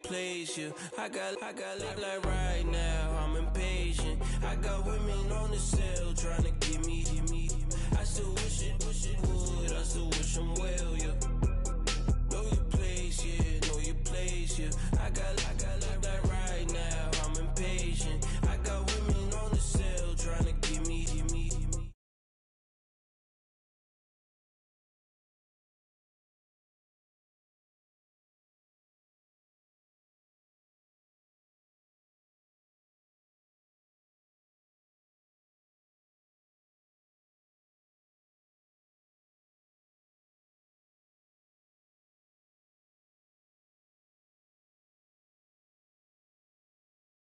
place you. I got like right now, I'm impatient. I got women on the cell trying to get me. I still wish it would, I still wish them well, yeah. Know your place, yeah, know your place, yeah. I got like right now, I'm impatient. I got women on the cell trying to get me.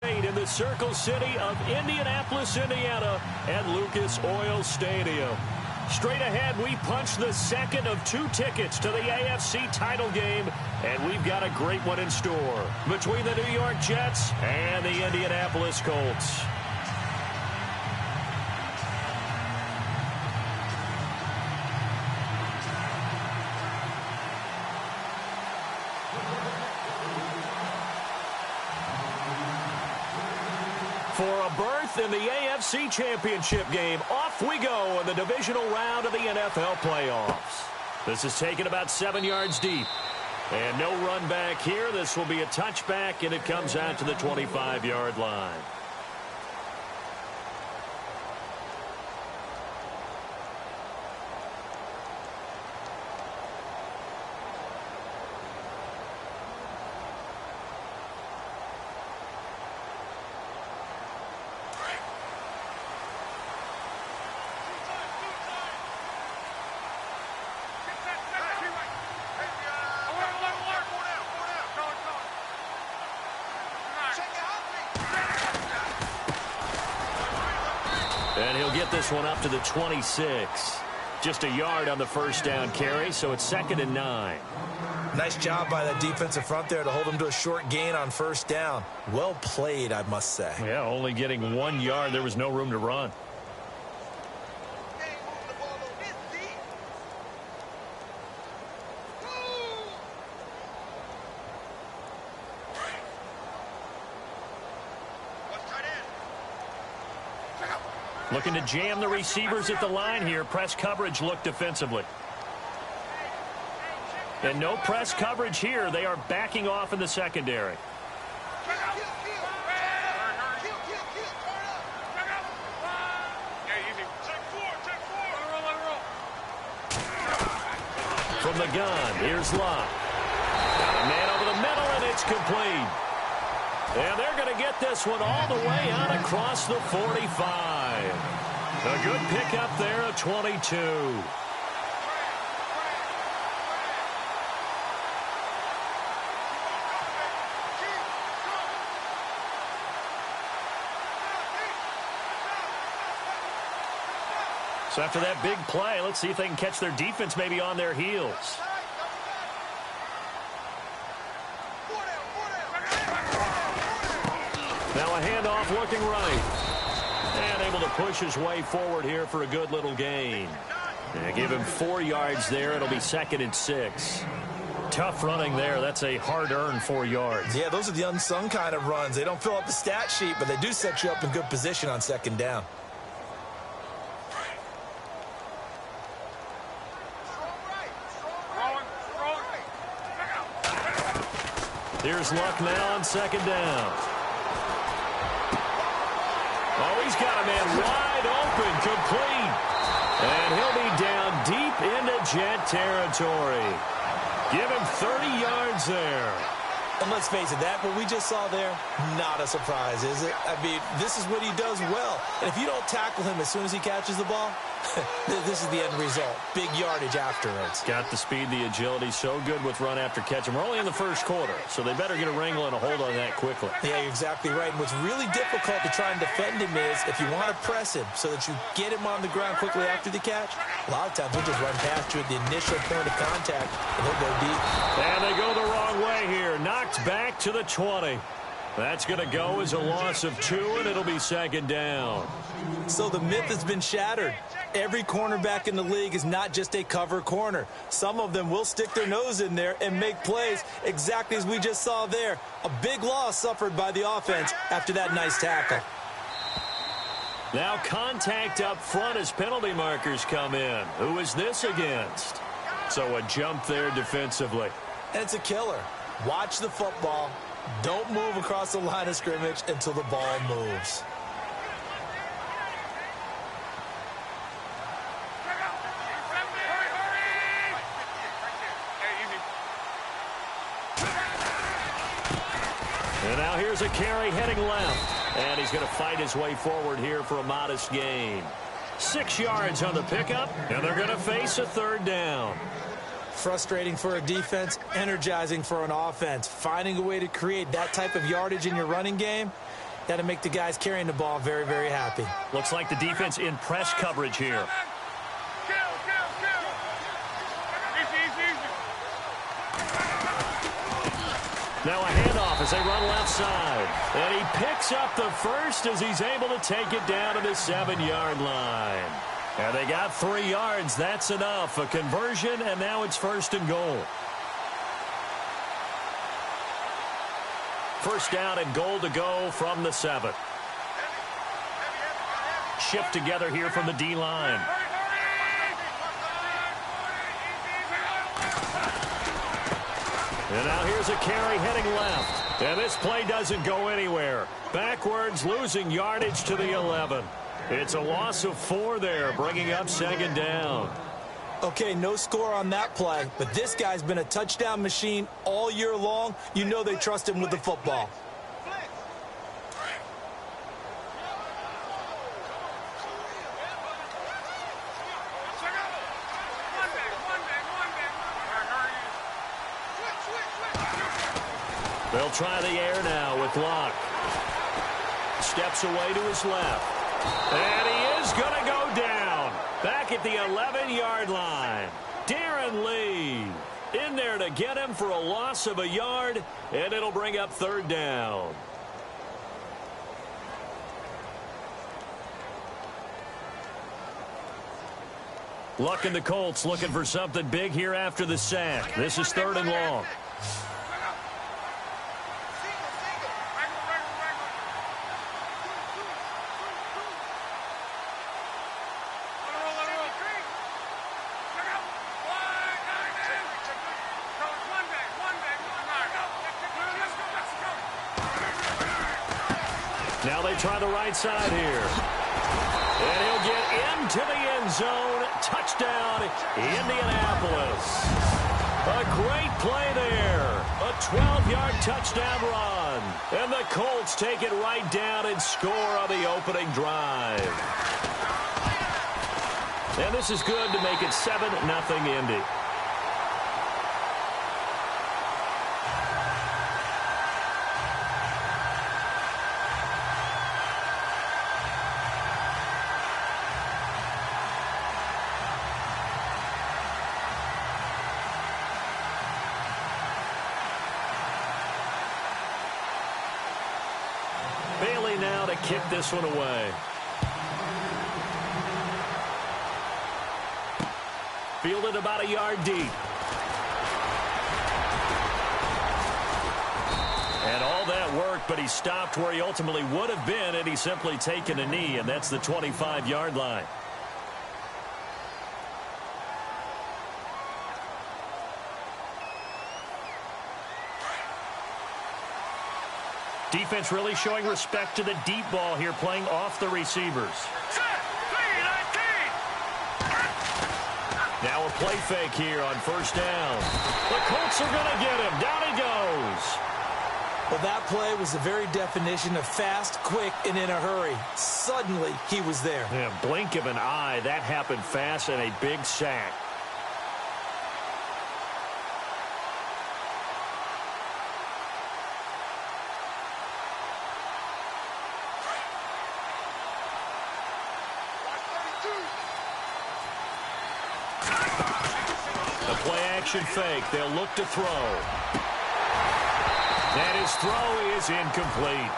In the Circle City of Indianapolis, Indiana, at Lucas Oil Stadium. Straight ahead, we punch the second of 2 tickets to the AFC title game, and we've got a great one in store between the New York Jets and the Indianapolis Colts. For a berth in the AFC Championship game, off we go in the divisional round of the NFL playoffs. This is taken about 7 yards deep. And no run back here. This will be a touchback, and it comes out to the 25-yard line. And he'll get this one up to the 26. Just a yard on the first down carry, so it's 2nd and 9. Nice job by that defensive front there to hold him to a short gain on first down. Well played, I must say. Yeah, only getting 1 yard. There was no room to run. Looking to jam the receivers at the line here. Press coverage look defensively. And no press coverage here. They are backing off in the secondary. From the gun, here's Locke. Got a man over the middle, and it's complete. And they're going to get this one all the way out across the 45. A good pickup there at 22. So after that big play, let's see if they can catch their defense maybe on their heels. Now a handoff looking right. And able to push his way forward here for a good little gain. And give him 4 yards there. It'll be 2nd and 6. Tough running there. That's a hard-earned 4 yards. Yeah, those are the unsung kind of runs. They don't fill up the stat sheet, but they do set you up in good position on 2nd down. Here's Luck now on 2nd down. Oh, he's got a man wide open, complete. And he'll be down deep into Jet territory. Give him 30 yards there. And let's face it, that what we just saw there, not a surprise, is it? I mean, this is what he does well. And if you don't tackle him as soon as he catches the ball, this is the end result. Big yardage afterwards. Got the speed, the agility, so good with run after catch. And we're only in the first quarter, so they better get a wrangle and a hold on that quickly. Yeah, you're exactly right. And what's really difficult to try and defend him is if you want to press him so that you get him on the ground quickly after the catch, a lot of times he'll just run past you at the initial point of contact, and he'll go deep. And they go the wrong way here. Knocked back to the 20. That's going to go as a loss of 2, and it'll be second down. So the myth has been shattered. Every cornerback in the league is not just a cover corner. Some of them will stick their nose in there and make plays exactly as we just saw there. A big loss suffered by the offense after that nice tackle. Now contact up front as penalty markers come in. Who is this against? So a jump there defensively. And it's a killer. Watch the football. Don't move across the line of scrimmage until the ball moves. And now here's a carry heading left. And he's going to fight his way forward here for a modest gain. 6 yards on the pickup, and they're going to face a third down. Frustrating for a defense, energizing for an offense. Finding a way to create that type of yardage in your running game, got to make the guys carrying the ball very, very happy. Looks like the defense in press coverage here. Now a handoff as they run left side. And he picks up the first as he's able to take it down to the 7-yard line. And they got 3 yards. That's enough. A conversion, and now it's 1st and goal. First down and goal to go from the 7. Shift together here from the D-line. And now here's a carry heading left. And this play doesn't go anywhere. Backwards, losing yardage to the 11. It's a loss of 4 there, bringing up 2nd down. Okay, no score on that play, but this guy's been a touchdown machine all year long. You know they trust him with the football. They'll try the air now with Luck. Steps away to his left. And he is going to go down. Back at the 11-yard line. Darren Lee in there to get him for a loss of a yard. And it'll bring up 3rd down. Luck and the Colts looking for something big here after the sack. This is 3rd and long. Now they try the right side here. And he'll get into the end zone. Touchdown, Indianapolis. A great play there. A 12-yard touchdown run. And the Colts take it right down and score on the opening drive. And this is good to make it 7-0 Indy. Bailey now to kick this one away. Fielded about a yard deep. And all that work, but he stopped where he ultimately would have been, and he's simply taken a knee, and that's the 25-yard line. Defense really showing respect to the deep ball here, playing off the receivers. Now a play fake here on 1st down. The Colts are going to get him. Down he goes. Well, that play was the very definition of fast, quick, and in a hurry. Suddenly, he was there. Yeah, blink of an eye. That happened fast and a big sack. Play action fake. They'll look to throw. And his throw is incomplete.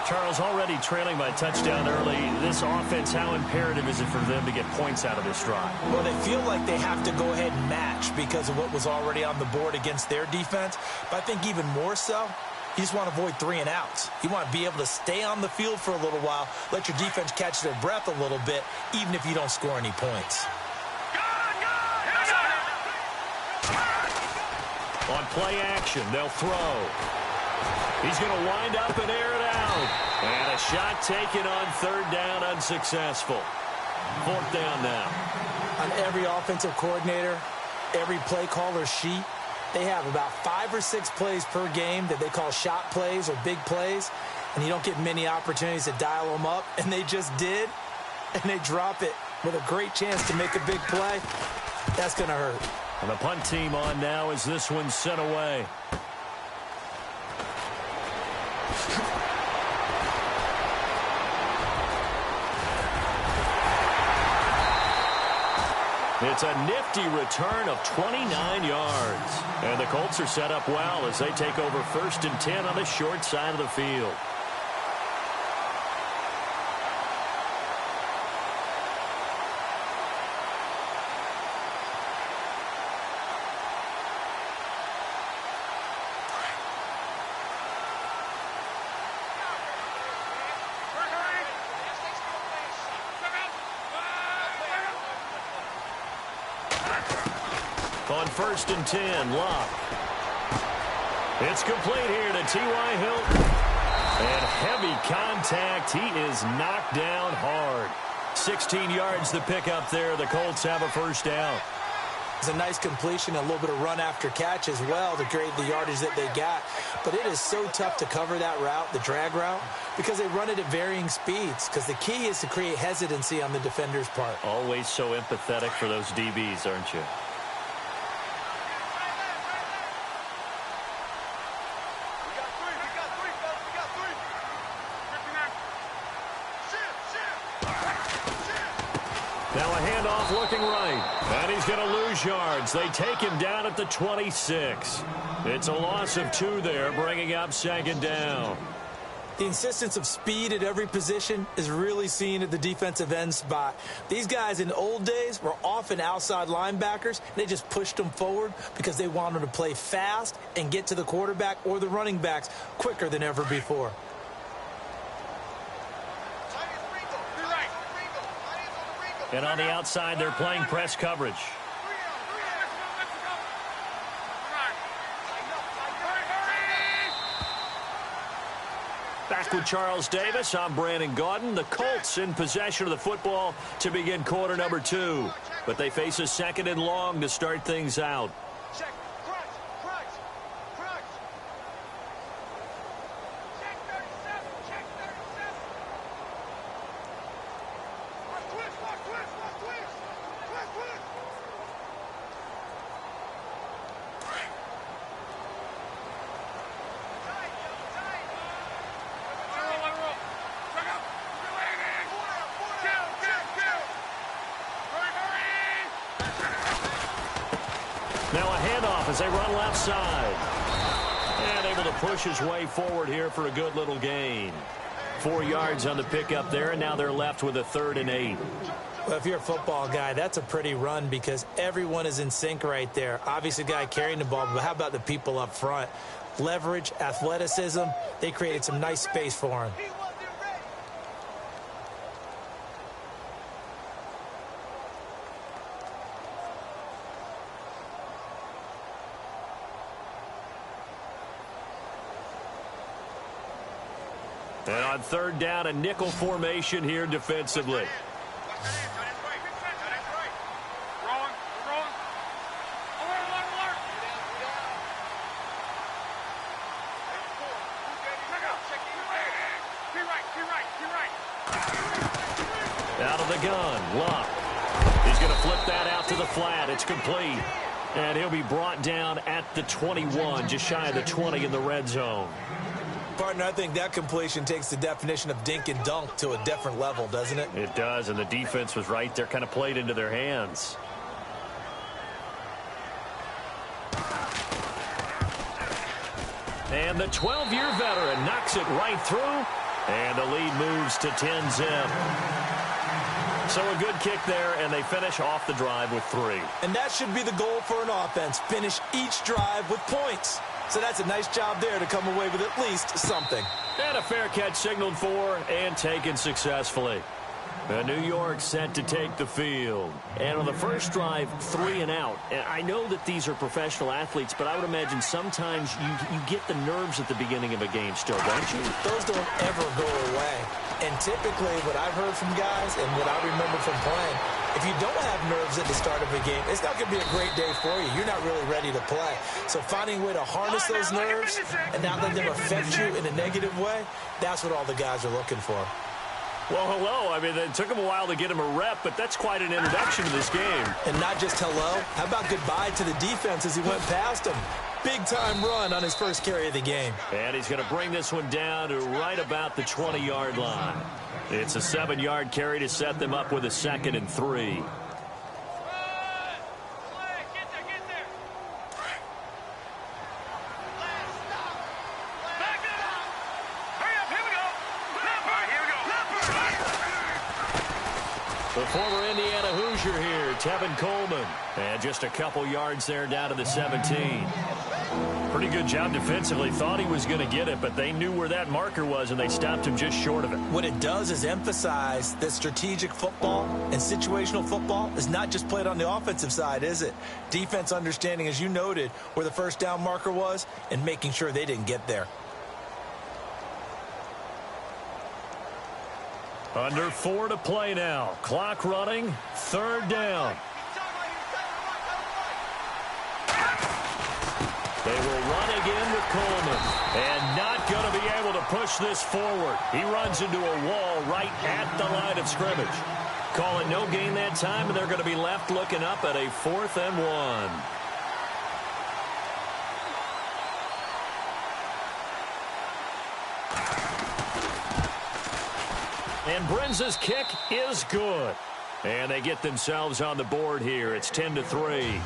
Charles, already trailing by a touchdown early. This offense, how imperative is it for them to get points out of this drive? Well, they feel like they have to go ahead and match because of what was already on the board against their defense. But I think even more so, you just want to avoid 3 and outs. You want to be able to stay on the field for a little while, let your defense catch their breath a little bit, even if you don't score any points. On play action, they'll throw. He's going to wind up and air it out. And a shot taken on 3rd down, unsuccessful. 4th down now. On every offensive coordinator, every play caller sheet, they have about 5 or 6 plays per game that they call shot plays or big plays, and you don't get many opportunities to dial them up, and they just did, and they drop it with a great chance to make a big play. That's going to hurt. And the punt team on now as this one's sent away. It's a nifty return of 29 yards. And the Colts are set up well as they take over 1st and 10 on the short side of the field. On 1st and 10, Locke. It's complete here to T.Y. Hilton. And heavy contact. He is knocked down hard. 16 yards to pick up there. The Colts have a 1st down. It's a nice completion, a little bit of run after catch as well to create the yardage that they got. But it is so tough to cover that route, the drag route, because they run it at varying speeds. Because the key is to create hesitancy on the defender's part. Always so empathetic for those DBs, aren't you? Now a handoff looking right. And he's going to lose yards. They take him down at the 26. It's a loss of 2 there, bringing up 2nd down. The insistence of speed at every position is really seen at the defensive end spot. These guys in the old days were often outside linebackers. They just pushed them forward because they wanted to play fast and get to the quarterback or the running backs quicker than ever before. And on the outside, they're playing press coverage. Back with Charles Davis, I'm Brandon Gaudin. The Colts in possession of the football to begin quarter number 2. But they face a 2nd and long to start things out. Now a handoff as they run left side. And able to push his way forward here for a good little gain. 4 yards on the pickup there, and now they're left with a 3rd and 8. Well, if you're a football guy, that's a pretty run because everyone is in sync right there. Obviously, the guy carrying the ball, but how about the people up front? Leverage, athleticism, they created some nice space for him. And on 3rd down, a nickel formation here defensively. Out of the gun, Locke. He's going to flip that out to the flat. It's complete. And he'll be brought down at the 21, just shy of the 20 in the red zone. Partner, I think that completion takes the definition of dink and dunk to a different level, doesn't it? It does, and the defense was right there, kind of played into their hands. And the 12-year veteran knocks it right through, and the lead moves to 10-zip. So a good kick there, and they finish off the drive with 3. And that should be the goal for an offense, finish each drive with points. So that's a nice job there to come away with at least something. And a fair catch signaled for and taken successfully. New York set to take the field. And on the first drive, 3 and out. And I know that these are professional athletes, but I would imagine sometimes you get the nerves at the beginning of a game still, don't you? Those don't ever go away. And typically what I've heard from guys and what I remember from playing, if you don't have nerves at the start of a game, it's not going to be a great day for you. You're not really ready to play. So finding a way to harness those nerves and not let them affect you in a negative way, that's what all the guys are looking for. Well, hello. I mean, it took him a while to get him a rep, but that's quite an introduction to this game. And not just hello. How about goodbye to the defense as he went past him? Big-time run on his first carry of the game. And he's going to bring this one down to right about the 20-yard line. It's a 7-yard carry to set them up with a 2nd and 3. The former Indiana Hoosier here, Tevin Coleman. And just a couple yards there down to the 17. Pretty good job defensively. Thought he was going to get it, but they knew where that marker was, and they stopped him just short of it. What it does is emphasize that strategic football and situational football is not just played on the offensive side, is it? Defense understanding, as you noted, where the first down marker was and making sure they didn't get there. Under 4 to play now. Clock running. 3rd down. They will run again with Coleman. And not going to be able to push this forward. He runs into a wall right at the line of scrimmage. Call it no gain that time, and they're going to be left looking up at a 4th and 1. And Brenza's kick is good. And they get themselves on the board here. It's 10-3.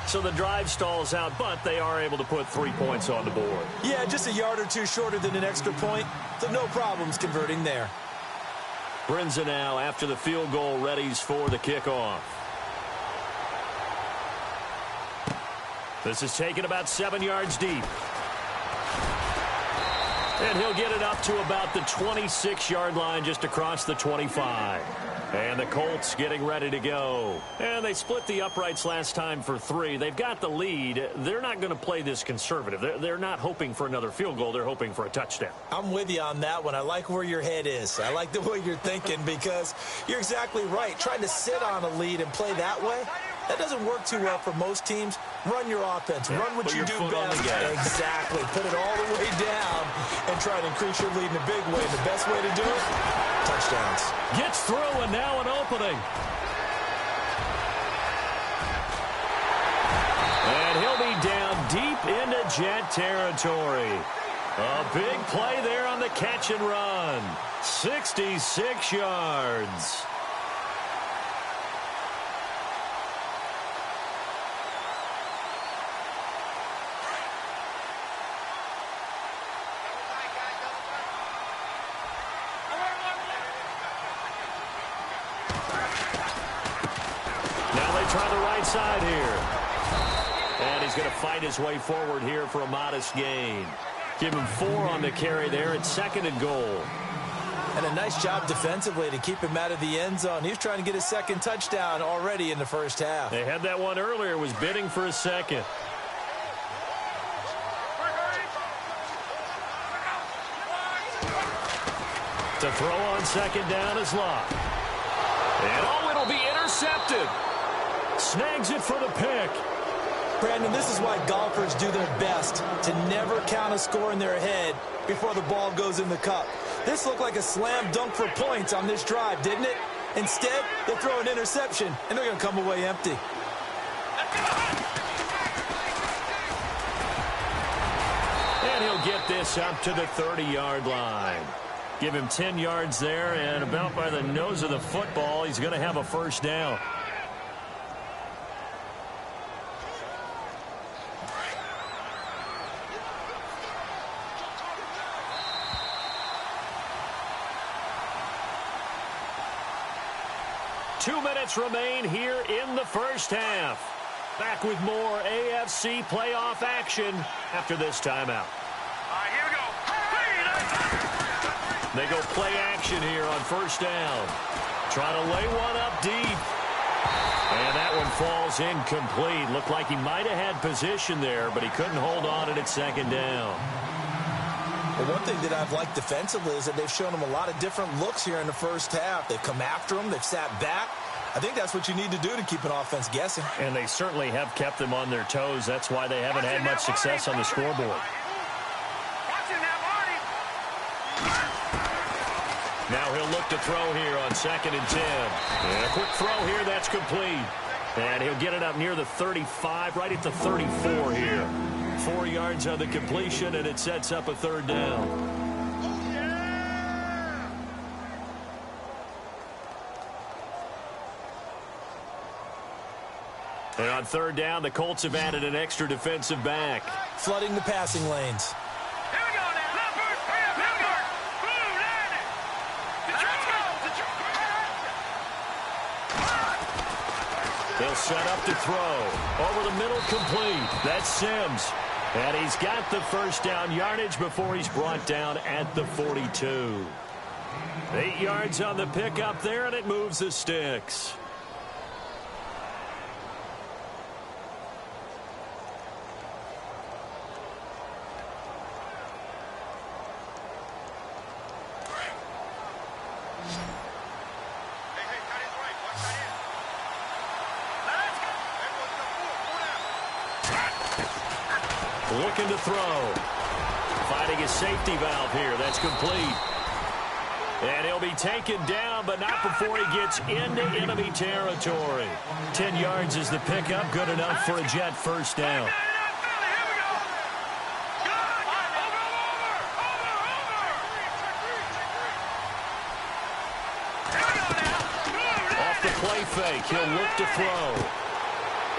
So the drive stalls out, but they are able to put 3 points on the board. Yeah, just a yard or two shorter than an extra point. So no problems converting there. Brenza now, after the field goal, readies for the kickoff. This is taken about 7 yards deep. And he'll get it up to about the 26-yard line, just across the 25. And the Colts getting ready to go. And they split the uprights last time for 3. They've got the lead. They're not going to play this conservative. They're not hoping for another field goal. They're hoping for a touchdown. I'm with you on that one. I like where your head is. I like the way you're thinking because you're exactly right. Trying to sit on a lead and play that way, that doesn't work too well for most teams. Run your offense. Run what you do best. Exactly. Put it all the way down and try to increase your lead in a big way. And the best way to do it, touchdowns. Gets through, and now an opening. And he'll be down deep into Jet territory. A big play there on the catch and run. 66 yards. Try the right side here. And he's going to fight his way forward here for a modest gain. Give him 4 on the carry there. It's 2nd and goal. And a nice job defensively to keep him out of the end zone. He was trying to get his 2nd touchdown already in the first half. They had that one earlier, was bidding for a 2nd. To throw on 2nd down is Locke. And oh, it'll be intercepted. Snags it for the pick. Brandon, this is why golfers do their best to never count a score in their head before the ball goes in the cup. This looked like a slam dunk for points on this drive, didn't it? Instead, they throw an interception, and they're going to come away empty. And he'll get this up to the 30-yard line. Give him 10 yards there, and about by the nose of the football, he's going to have a first down. 2 minutes remain here in the first half. Back with more AFC playoff action after this timeout. Here we go. They go play action here on first down. Trying to lay one up deep. And that one falls incomplete. Looked like he might have had position there, but he couldn't hold on at second down. Well, one thing that I've liked defensively is that they've shown him a lot of different looks here in the first half. They've come after him. They've sat back. I think that's what you need to do to keep an offense guessing. And they certainly have kept them on their toes. That's why they haven't had much success on the scoreboard. Now he'll look to throw here on 2nd and 10. And a quick throw here, that's complete. And he'll get it up near the 35, right at the 34 here. 4 yards on the completion, and it sets up a third down. And on third down, the Colts have added an extra defensive back. Flooding the passing lanes. Here we go now. They'll set up to throw. Over the middle, complete. That's Sims. And he's got the first down yardage before he's brought down at the 42. 8 yards on the pickup there, and it moves the sticks. Looking to throw. Finding his safety valve here. That's complete. And he'll be taken down, but not before he gets into enemy territory. 10 yards is the pickup. Good enough for a Jet first down. Off the play fake. He'll look to throw.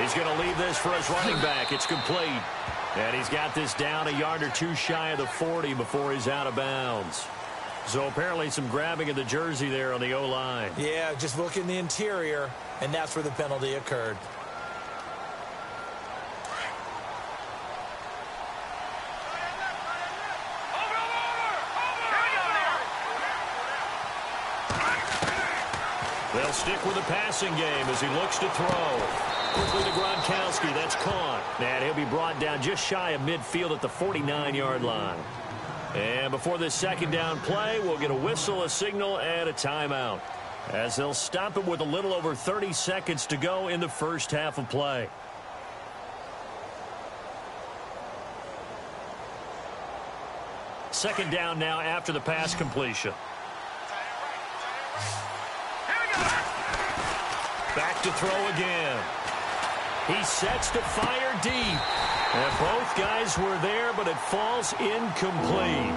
He's going to leave this for his running back. It's complete. And he's got this down a yard or two shy of the 40 before he's out of bounds. So apparently some grabbing of the jersey there on the O-line. Yeah, just look in the interior, and that's where the penalty occurred. They'll stick with the passing game as he looks to throw. Quickly to Gronkowski. That's caught. And he'll be brought down just shy of midfield at the 49-yard line. And before this second down play, we'll get a whistle, a signal, and a timeout, as they'll stop it with a little over 30 seconds to go in the first half of play. Second down now after the pass completion. Back to throw again. He sets to fire deep. And both guys were there, but it falls incomplete.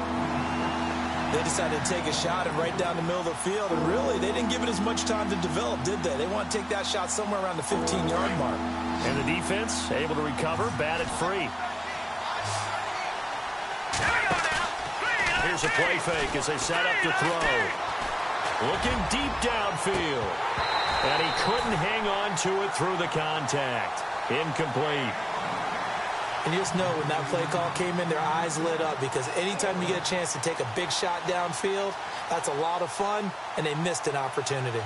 They decided to take a shot and right down the middle of the field, and really, they didn't give it as much time to develop, did they? They want to take that shot somewhere around the 15-yard mark. And the defense able to recover, batted free. Here's a play fake as they set up to throw. Looking deep downfield. And he couldn't hang on to it through the contact. Incomplete. And you just know when that play call came in, their eyes lit up, because anytime you get a chance to take a big shot downfield, that's a lot of fun, and they missed an opportunity.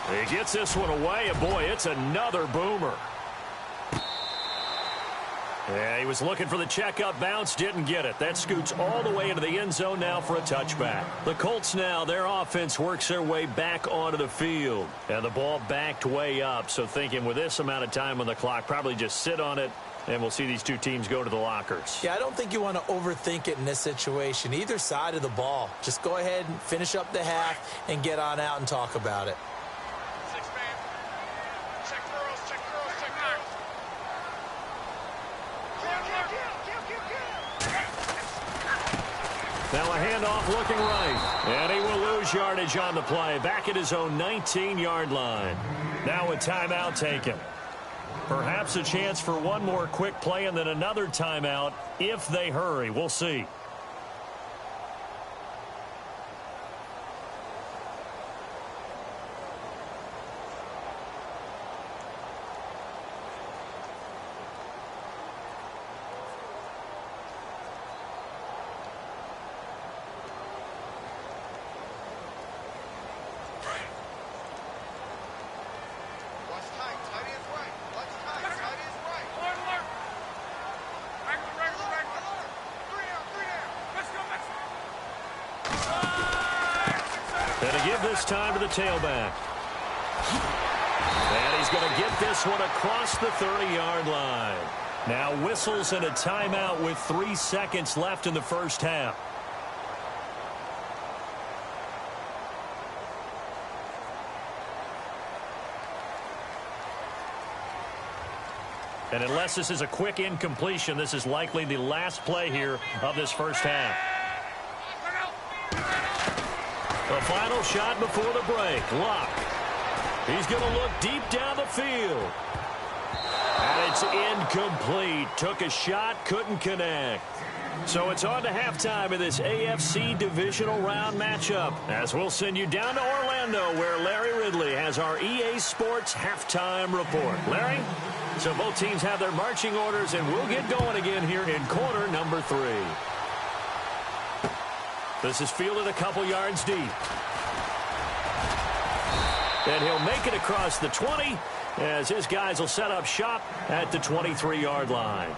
He gets this one away, and boy, it's another boomer. Yeah, he was looking for the checkup bounce, didn't get it. That scoots all the way into the end zone now for a touchback. The Colts now, their offense works their way back onto the field. And the ball backed way up, so thinking with this amount of time on the clock, probably just sit on it, and we'll see these two teams go to the lockers. Yeah, I don't think you want to overthink it in this situation. Either side of the ball. Just go ahead and finish up the half and get on out and talk about it. Now a handoff looking right. And he will lose yardage on the play. Back at his own 19-yard line. Now a timeout taken. Perhaps a chance for one more quick play and then another timeout if they hurry. We'll see. give this time to the tailback. And he's going to get this one across the 30-yard line. Now whistles and a timeout with 3 seconds left in the first half. And unless this is a quick incompletion, this is likely the last play here of this first half. The final shot before the break. Luck. He's going to look deep down the field. And it's incomplete. Took a shot, couldn't connect. So it's on to halftime of this AFC divisional round matchup, as we'll send you down to Orlando, where Larry Ridley has our EA Sports halftime report. Larry? So both teams have their marching orders, and we'll get going again here in quarter number 3. This is fielded a couple yards deep. And he'll make it across the 20, as his guys will set up shop at the 23-yard line.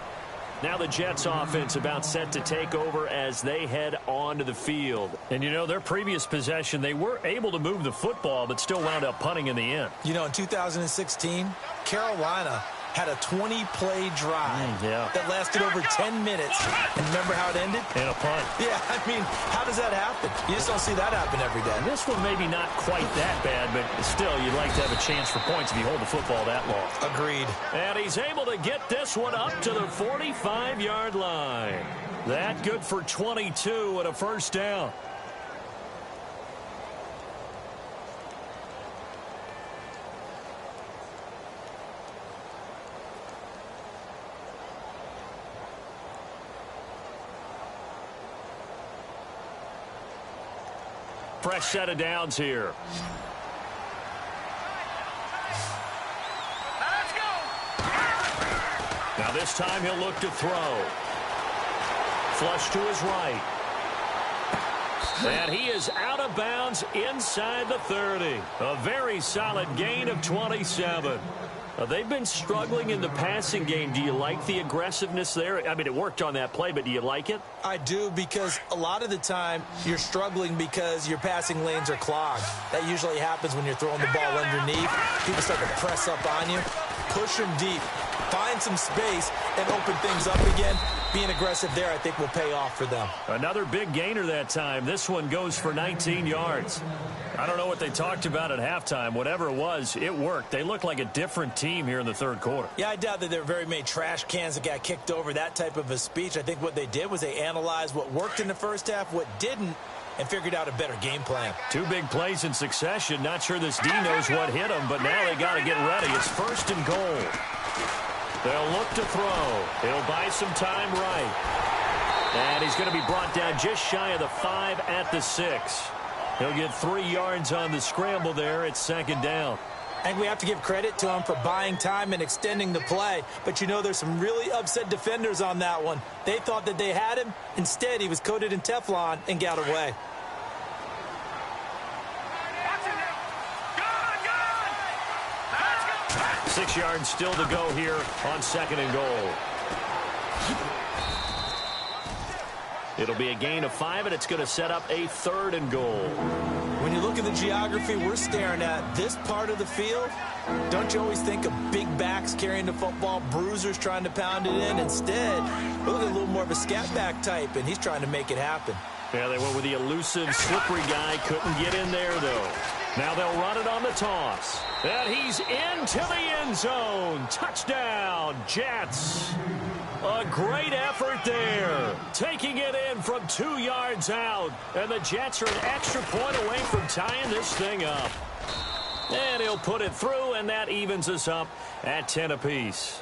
Now the Jets offense about set to take over as they head onto the field. And, you know, their previous possession, they were able to move the football, but still wound up punting in the end. You know, in 2016, Carolina had a 20-play drive that lasted over 10 minutes. And remember how it ended? In a punt. Yeah, I mean, how does that happen? You just don't see that happen every day. This one maybe not quite that bad, but still, you'd like to have a chance for points if you hold the football that long. Agreed. And he's able to get this one up to the 45-yard line. That good for 22 and a first down. Fresh set of downs here. Let's go. Now this time he'll look to throw. Flush to his right. And he is out of bounds inside the 30. A very solid gain of 27. They've been struggling in the passing game. Do you like the aggressiveness there? I mean, it worked on that play, but do you like it? I do, because a lot of the time you're struggling because your passing lanes are clogged. That usually happens when you're throwing the ball underneath. People start to press up on you. Push them deep. Find some space and open things up again. Being aggressive there, I think, will pay off for them. Another big gainer that time. This one goes for 19 yards. I don't know what they talked about at halftime. Whatever it was, it worked. They look like a different team here in the third quarter. Yeah, I doubt that there were very many trash cans that got kicked over, that type of a speech. I think what they did was they analyzed what worked in the first half, what didn't, and figured out a better game plan. 2 big plays in succession. Not sure this D knows what hit him, but now they got to get ready. It's first and goal. They'll look to throw. He'll buy some time right. And he's going to be brought down just shy of the 5 at the 6. He'll get 3 yards on the scramble there. It's second down. And we have to give credit to him for buying time and extending the play. But, you know, there's some really upset defenders on that one. They thought that they had him. Instead, he was coated in Teflon and got away. 6 yards still to go here on second and goal. It'll be a gain of 5, and it's going to set up a third and goal. When you look at the geography we're staring at, this part of the field, don't you always think of big backs carrying the football, bruisers trying to pound it in? Instead, we're looking at a little more of a scat back type, and he's trying to make it happen. Yeah, they went with the elusive, slippery guy. Couldn't get in there, though. Now they'll run it on the toss. And he's into the end zone. Touchdown, Jets. A great effort there. Taking it in from 2 yards out. And the Jets are an extra point away from tying this thing up. And he'll put it through, and that evens us up at 10 apiece.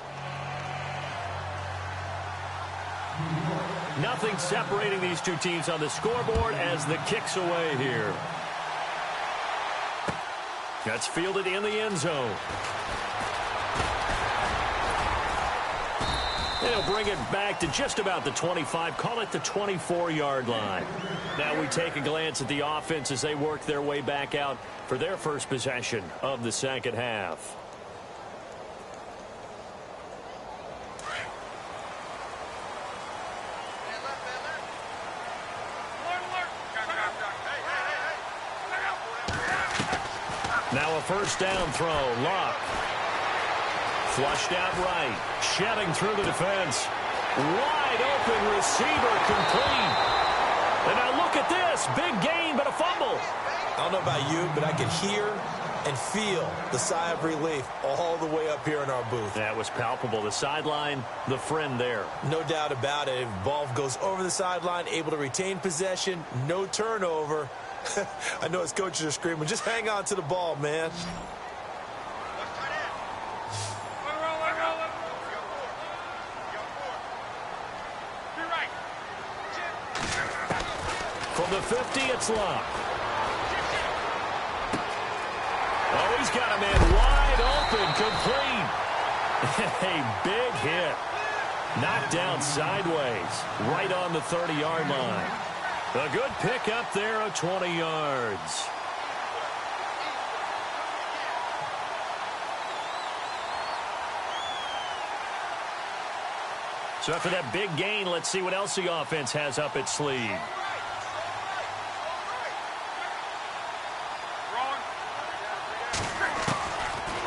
Nothing separating these two teams on the scoreboard as the kick's away here. That's fielded in the end zone. They'll bring it back to just about the 25, call it the 24-yard line. Now we take a glance at the offense as they work their way back out for their first possession of the second half. first down throw. Luck. Flushed out right. Shedding through the defense. Wide open receiver complete. And now look at this. Big gain, but a fumble. I don't know about you, but I could hear and feel the sigh of relief all the way up here in our booth. That was palpable. The sideline, the friend there. No doubt about it. If the ball goes over the sideline, able to retain possession, no turnover. I know his coaches are screaming, just hang on to the ball, man. From the 50, it's Luck. Oh, he's got a man wide open, complete. A big hit. Knocked down sideways, right on the 30-yard line. A good pick up there of 20 yards. So after that big gain, let's see what else the offense has up its sleeve.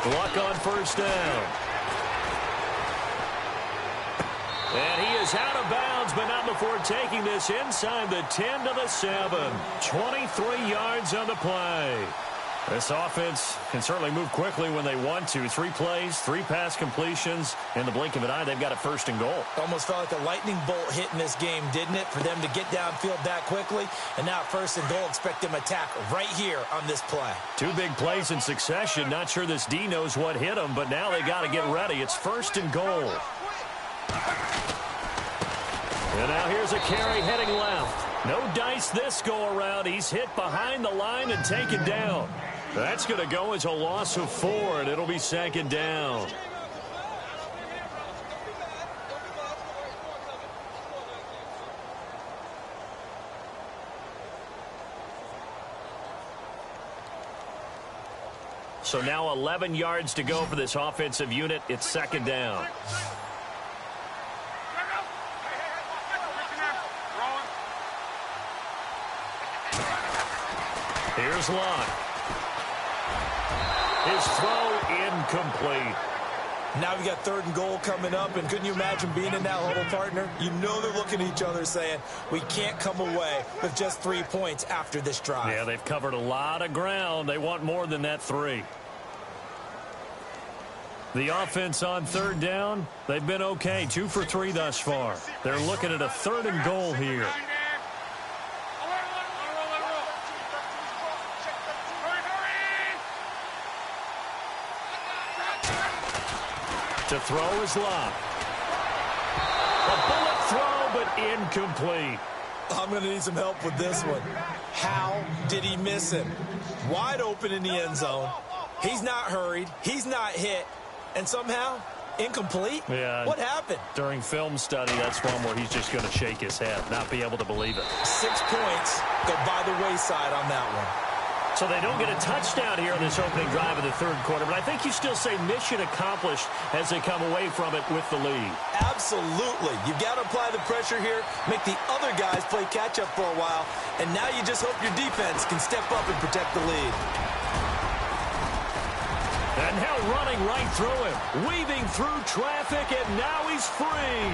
Luck on first down. And he is out of bounds, but not before taking this inside the 10 to the 7. 23 yards on the play. This offense can certainly move quickly when they want to. 3 plays, 3 pass completions. In the blink of an eye, they've got a first and goal. Almost felt like a lightning bolt hit in this game, didn't it? For them to get downfield that quickly. And now first and goal, expect them to attack right here on this play. 2 big plays in succession. Not sure this D knows what hit him, but now they got to get ready. It's first and goal. And now here's a carry heading left. No dice this go-around. He's hit behind the line and taken down. That's going to go as a loss of 4, and it'll be second down. So now 11 yards to go for this offensive unit. It's second down. Here's Luck. His throw incomplete. Now we got third and goal coming up, and couldn't you imagine being in that huddle, partner? You know they're looking at each other saying, we can't come away with just 3 points after this drive. Yeah, they've covered a lot of ground. They want more than that 3. The offense on third down, they've been okay. 2 for 3 thus far. They're looking at a third and goal here. To throw is Luck. A bullet throw, but incomplete. I'm going to need some help with this one. How did he miss him? Wide open in the end zone. He's not hurried. He's not hit. And somehow, incomplete? Yeah. What happened? During film study, that's one where he's just going to shake his head, not be able to believe it. 6 points go by the wayside on that one. So they don't get a touchdown here in this opening drive of the third quarter, but I think you still say mission accomplished as they come away from it with the lead. Absolutely. You've got to apply the pressure here, make the other guys play catch-up for a while, and now you just hope your defense can step up and protect the lead. And now running right through him, weaving through traffic, and now he's free.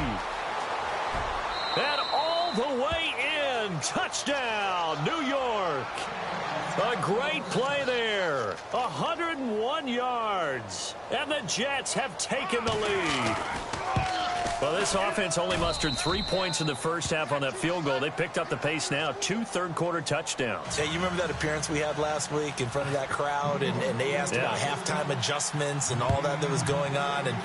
And all the way in, touchdown, New York. A great play there. 101 yards. And the Jets have taken the lead. Well, this offense only mustered 3 points in the first half on that field goal. They picked up the pace now. 2 third-quarter touchdowns. Hey, you remember that appearance we had last week in front of that crowd? And they asked about halftime adjustments and all that was going on. And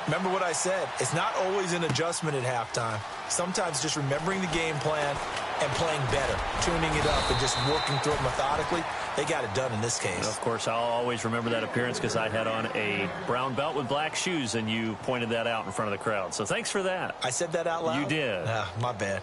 remember what I said. It's not always an adjustment at halftime. Sometimes just remembering the game plan and playing better, tuning it up and just working through it methodically. They got it done in this case. Of course, I'll always remember that appearance because I had on a brown belt with black shoes, and you pointed that out in front of the crowd. So thanks for that. I said that out loud? You did. My bad.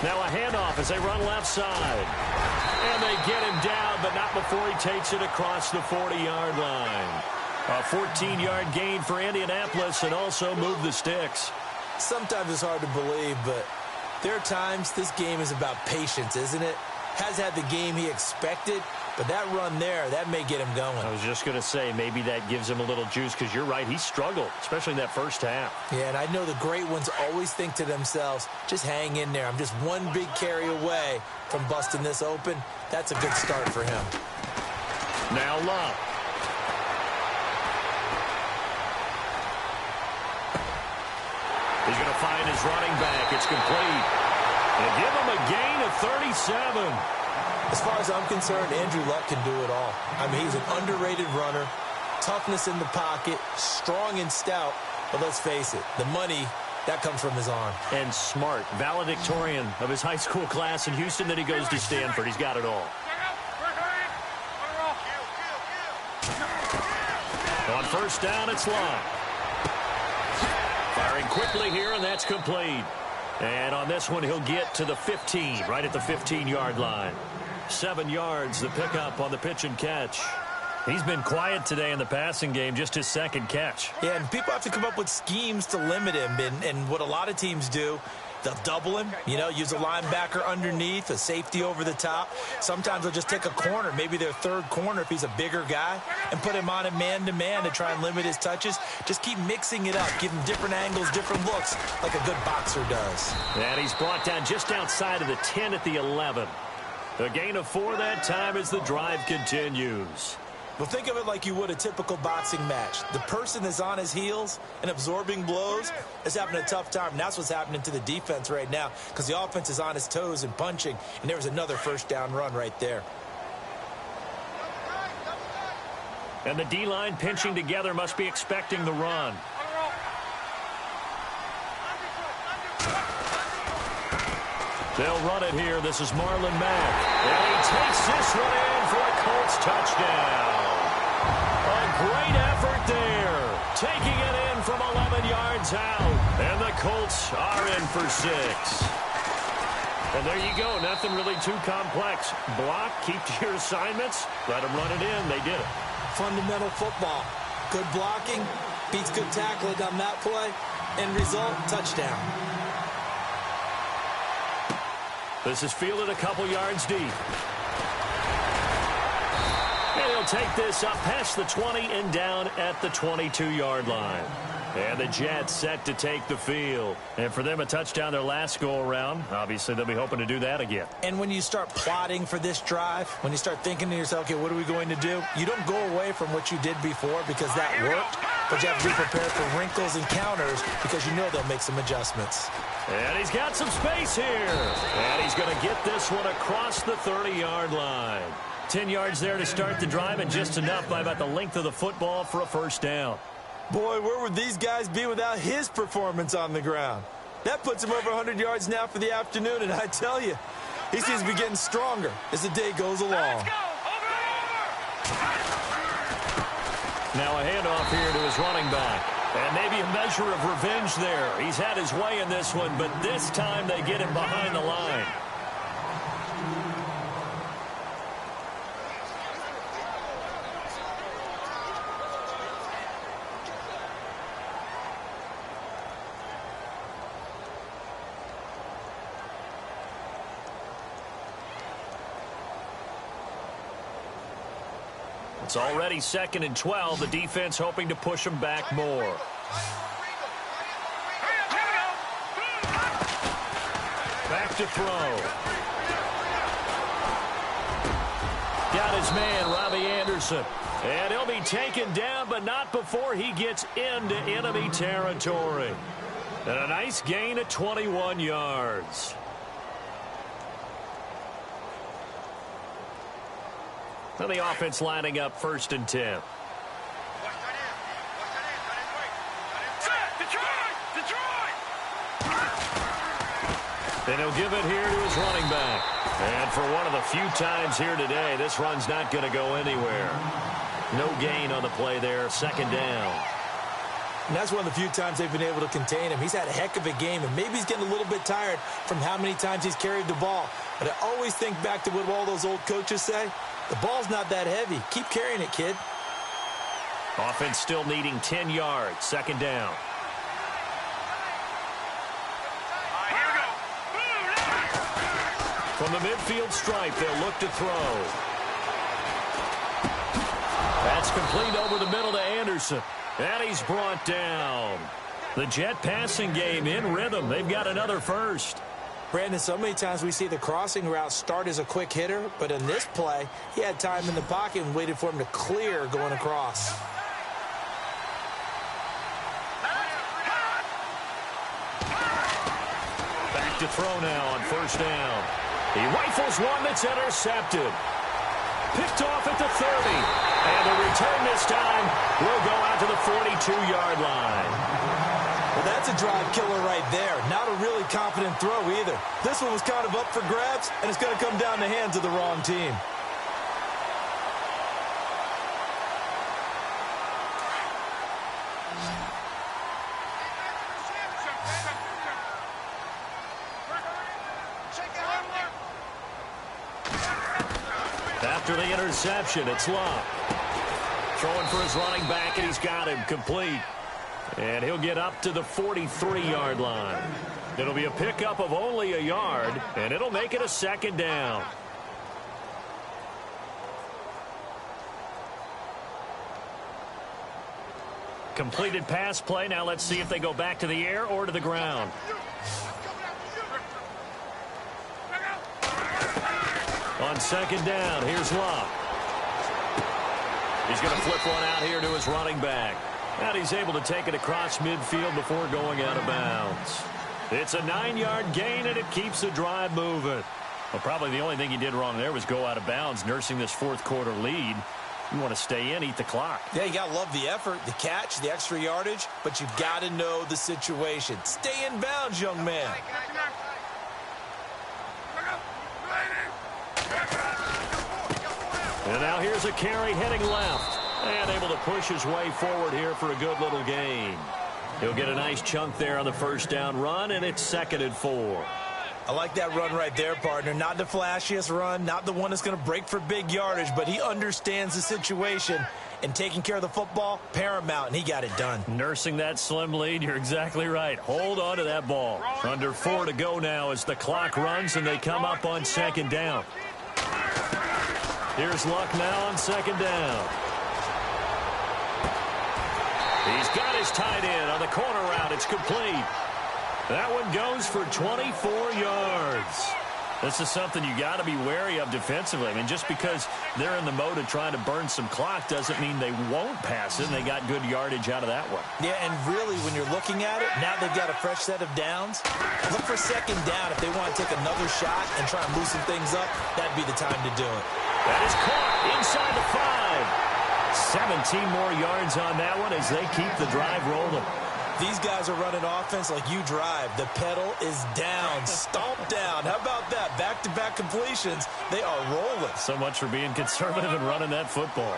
Now a handoff as they run left side. And they get him down, but not before he takes it across the 40-yard line. A 14-yard gain for Indianapolis and also moved the sticks. Sometimes it's hard to believe, but there are times this game is about patience, isn't it? Has had the game he expected, but that run there, that may get him going. I was just going to say, maybe that gives him a little juice, because you're right, he struggled, especially in that first half. Yeah, and I know the great ones always think to themselves, just hang in there. I'm just one big carry away from busting this open. That's a good start for him. Now Love. He's going to find his running back. It's complete. And give him a gain of 37. As far as I'm concerned, Andrew Luck can do it all. I mean, he's an underrated runner, toughness in the pocket, strong and stout. But let's face it, the money, that comes from his arm. And smart, valedictorian of his high school class in Houston. Then he goes to Stanford. He's got it all. On first down, it's Love. Firing quickly here, and that's complete. And on this one, he'll get to the 15, right at the 15-yard line. 7 yards, the pickup on the pitch and catch. He's been quiet today in the passing game, just his second catch. Yeah, and people have to come up with schemes to limit him. And what a lot of teams do, they'll double him, use a linebacker underneath, a safety over the top. Sometimes they'll just take a corner, maybe their third corner if he's a bigger guy, and put him on a man-to-man to try and limit his touches. Just keep mixing it up, give him different angles, different looks, like a good boxer does. And he's brought down just outside of the 10 at the 11. A gain of 4 that time as the drive continues. Well, think of it like you would a typical boxing match. The person is on his heels and absorbing blows is having a tough time. And that's what's happening to the defense right now, because the offense is on his toes and punching. And there was another first down run right there. And the D-line pinching together must be expecting the run. They'll run it here. This is Marlon Mack. And he takes this one in for a Colts touchdown. A great effort there. Taking it in from 11 yards out. And the Colts are in for 6. And there you go. Nothing really too complex. Block, keep to your assignments, let them run it in. They did it. Fundamental football. Good blocking, beats good tackling on that play. End result, touchdown. This is fielded a couple yards deep. And he'll take this up past the 20 and down at the 22-yard line. And the Jets set to take the field. And for them, a touchdown their last go-around. Obviously, they'll be hoping to do that again. And when you start plotting for this drive, when you start thinking to yourself, okay, what are we going to do? You don't go away from what you did before because that worked. But you have to be prepared for wrinkles and counters because you know they'll make some adjustments. And he's got some space here. And he's going to get this one across the 30-yard line. 10 yards there to start the drive, and just enough by about the length of the football for a first down. Boy, where would these guys be without his performance on the ground? That puts him over 100 yards now for the afternoon, and I tell you, he seems to be getting stronger as the day goes along. Now a handoff here to his running back. And maybe a measure of revenge there. He's had his way in this one, but this time they get him behind the line. It's already 2nd and 12. The defense hoping to push him back more. Back to throw. Got his man, Robbie Anderson. And he'll be taken down, but not before he gets into enemy territory. And a nice gain of 21 yards. And the offense lining up 1st and 10. And he'll give it here to his running back. And for one of the few times here today, this run's not going to go anywhere. No gain on the play there, 2nd down. And that's one of the few times they've been able to contain him. He's had a heck of a game, and maybe he's getting a little bit tired from how many times he's carried the ball. But I always think back to what all those old coaches say. The ball's not that heavy. Keep carrying it, kid. Offense still needing 10 yards. Second down. Here we go. From the midfield stripe, they'll look to throw. That's complete over the middle to Anderson. And he's brought down. The Jet passing game in rhythm. They've got another first. Brandon, so many times we see the crossing route start as a quick hitter, but in this play, he had time in the pocket and waited for him to clear going across. Back to throw now on first down. He rifles one that's intercepted. Picked off at the 30. And the return this time will go out to the 42-yard line. Well, that's a drive killer right there. Not a really confident throw either. This one was kind of up for grabs, and it's going to come down the hands of the wrong team. After the interception, it's Luck. Throwing for his running back, and he's got him complete. And he'll get up to the 43-yard line. It'll be a pickup of only a yard, and it'll make it a second down. Completed pass play. Now let's see if they go back to the air or to the ground. On second down, here's Luck. He's going to flip one out here to his running back. And he's able to take it across midfield before going out of bounds. It's a 9-yard gain, and it keeps the drive moving. Well, probably the only thing he did wrong there was go out of bounds, nursing this fourth-quarter lead. You want to stay in, eat the clock. Yeah, you got to love the effort, the catch, the extra yardage, but you got to know the situation. Stay in bounds, young man. And now here's a carry heading left. And able to push his way forward here for a good little gain. He'll get a nice chunk there on the first down run, and it's 2nd and 4. I like that run right there, partner. Not the flashiest run, not the one that's going to break for big yardage, but he understands the situation, and taking care of the football, paramount, and he got it done. Nursing that slim lead, you're exactly right. Hold on to that ball. Under 4 to go now as the clock runs, and they come up on second down. Here's Luck now on second down. He's got his tight end on the corner route. It's complete. That one goes for 24 yards. This is something you got to be wary of defensively. I mean, just because they're in the mode of trying to burn some clock doesn't mean they won't pass it. And they got good yardage out of that one. Yeah, and really, when you're looking at it, now they've got a fresh set of downs. Look for second down if they want to take another shot and try and loosen things up. That'd be the time to do it. That is caught inside the 5. 17 more yards on that one as they keep the drive rolling. These guys are running offense like you drive. The pedal is down, stomped down. How about that? Back-to-back completions. They are rolling. So much for being conservative and running that football.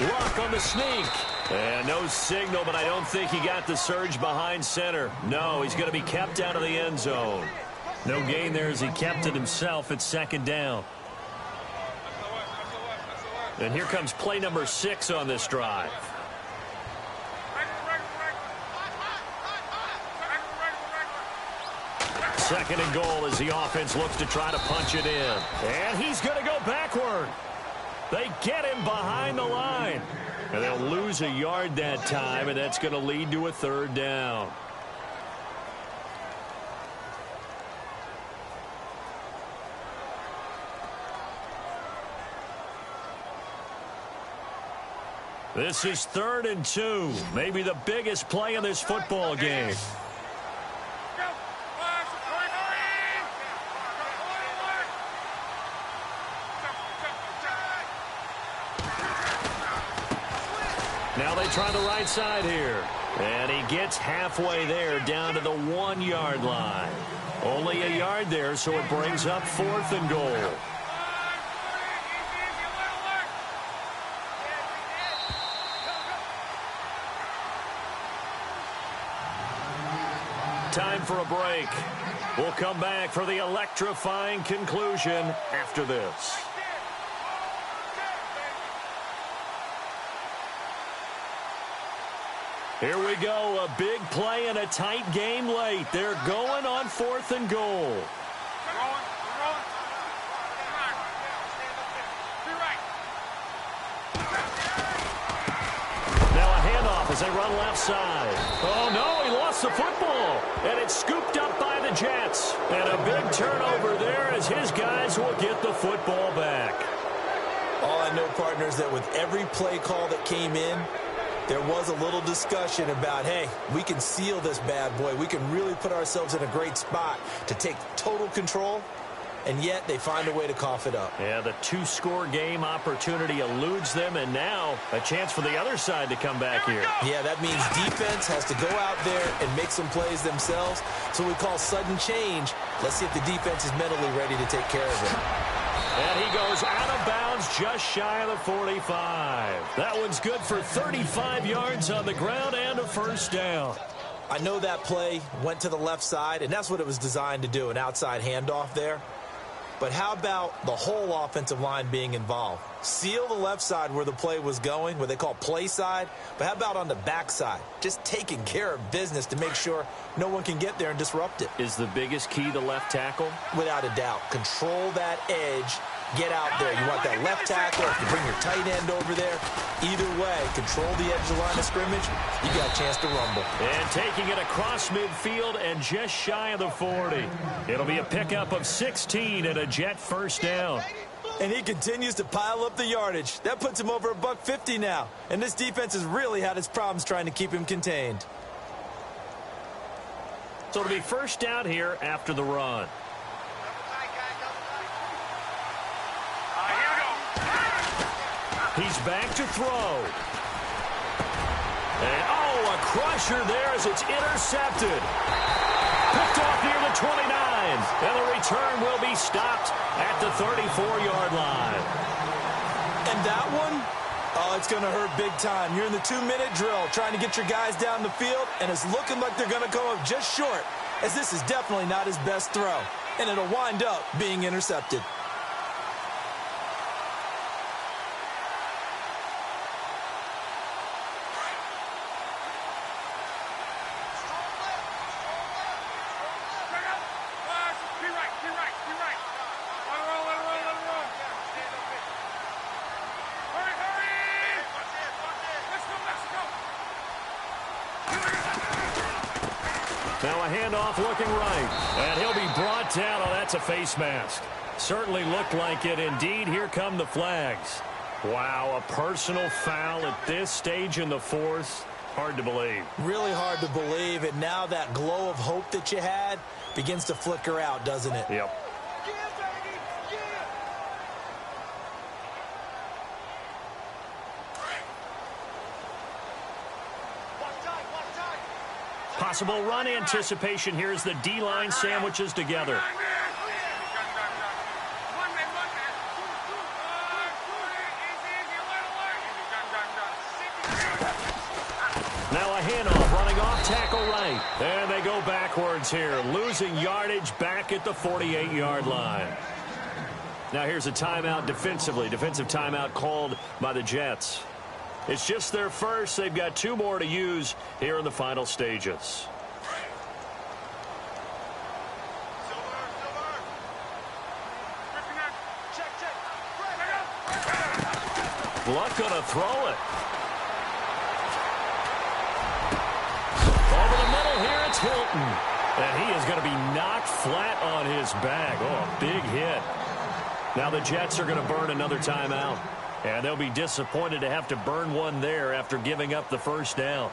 Luck on the sneak. And no signal, but I don't think he got the surge behind center. No, he's going to be kept out of the end zone. No gain there as he kept it himself at second down. And here comes play number 6 on this drive. Second and goal as the offense looks to try to punch it in. And he's going to go backward. They get him behind the line. And they'll lose a yard that time, and that's going to lead to a third down. This is 3rd and 2. Maybe the biggest play in this football game. Now they try the right side here. And he gets halfway there down to the 1-yard line. Only a yard there, so it brings up 4th and goal. time for a break. We'll come back for the electrifying conclusion after this. Here we go, a big play and a tight game late. They're going on 4th and goal. Now a handoff as they run left side. Oh, no, he lost the football. And it's scooped up by the Jets. And a big turnover there as his guys will get the football back. All I know, partners, that with every play call that came in, there was a little discussion about, hey, we can seal this bad boy. We can really put ourselves in a great spot to take total control, and yet they find a way to cough it up. Yeah, the 2-score game opportunity eludes them, and now a chance for the other side to come back here. Yeah, that means defense has to go out there and make some plays themselves. So we call sudden change. Let's see if the defense is mentally ready to take care of it. And he goes out of bounds just shy of the 45. That one's good for 35 yards on the ground and a first down. I know that play went to the left side, and that's what it was designed to do, an outside handoff there. But how about the whole offensive line being involved? Seal the left side where the play was going, what they call play side. But how about on the back side? Just taking care of business to make sure no one can get there and disrupt it. Is the biggest key the left tackle? Without a doubt. Control that edge. Get out there. You want that left tackle, or if you bring your tight end over there. Either way, control the edge of the line of scrimmage. You got a chance to rumble. And taking it across midfield and just shy of the 40. It'll be a pickup of 16 and a Jet first down. And he continues to pile up the yardage. That puts him over $150 now. And this defense has really had its problems trying to keep him contained. So it'll be first down here after the run. He's back to throw. And, oh, a crusher there as it's intercepted. Picked off near the 29. And the return will be stopped at the 34-yard line. And that one, oh, it's going to hurt big time. You're in the 2-minute drill trying to get your guys down the field, and it's looking like they're going to go up just short, as this is definitely not his best throw. And it'll wind up being intercepted. Now a handoff looking right. And he'll be brought down. Oh, that's a face mask. Certainly looked like it. Indeed, here come the flags. Wow, a personal foul at this stage in the fourth. Hard to believe. Really hard to believe. And now that glow of hope that you had begins to flicker out, doesn't it? Yep. Possible run anticipation here as the D-line sandwiches together. Now a handoff running off tackle right. And they go backwards here, losing yardage back at the 48-yard line. Now here's a timeout defensively. Defensive timeout called by the Jets. It's just their first. They've got 2 more to use here in the final stages. Luck gonna throw it. Over the middle here, it's Hilton. And he is going to be knocked flat on his back. Oh, a big hit. Now the Jets are going to burn another timeout. And they'll be disappointed to have to burn one there after giving up the first down.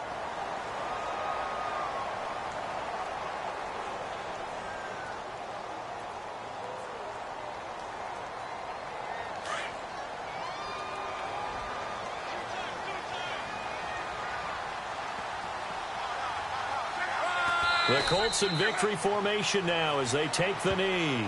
The Colts in victory formation now as they take the knee.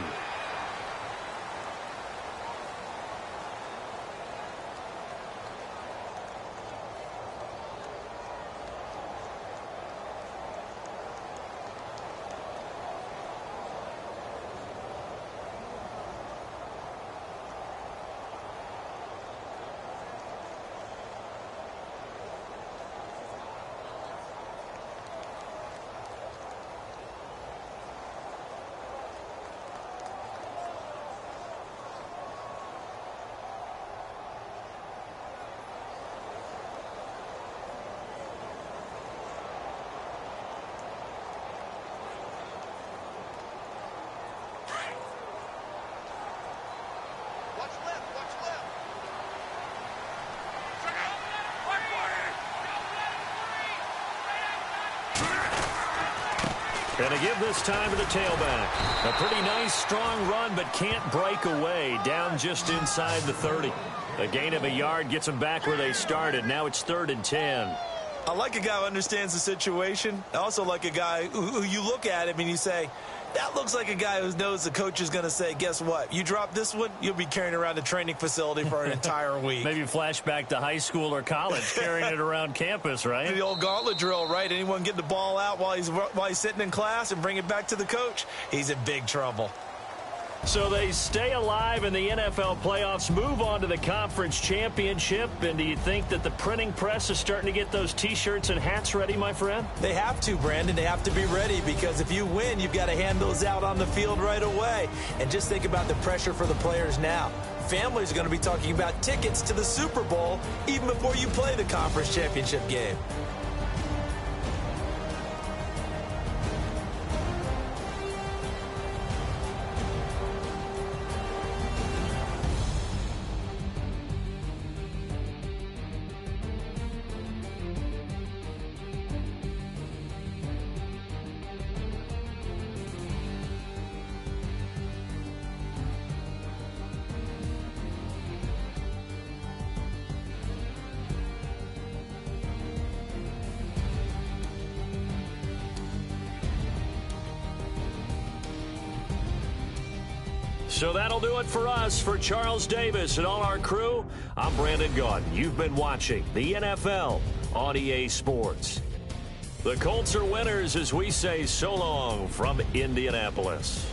And to give this time to the tailback. A pretty nice, strong run, but can't break away. Down just inside the 30. A gain of a yard gets them back where they started. Now it's 3rd and 10. I like a guy who understands the situation. I also like a guy who you look at him and you say, that looks like a guy who knows the coach is going to say, guess what? You drop this one, you'll be carrying around the training facility for an entire week. Maybe flashback to high school or college, carrying it around campus, right? The old gauntlet drill, right? Anyone get the ball out while he's sitting in class and bring it back to the coach, he's in big trouble. So they stay alive in the NFL playoffs, move on to the conference championship. And do you think that the printing press is starting to get those T-shirts and hats ready, my friend? They have to, Brandon. They have to be ready because if you win, you've got to hand those out on the field right away. And just think about the pressure for the players now. Families are going to be talking about tickets to the Super Bowl even before you play the conference championship game. So that'll do it for us. For Charles Davis and all our crew, I'm Brandon Gaudin. You've been watching the NFL on EA Sports. The Colts are winners as we say so long from Indianapolis.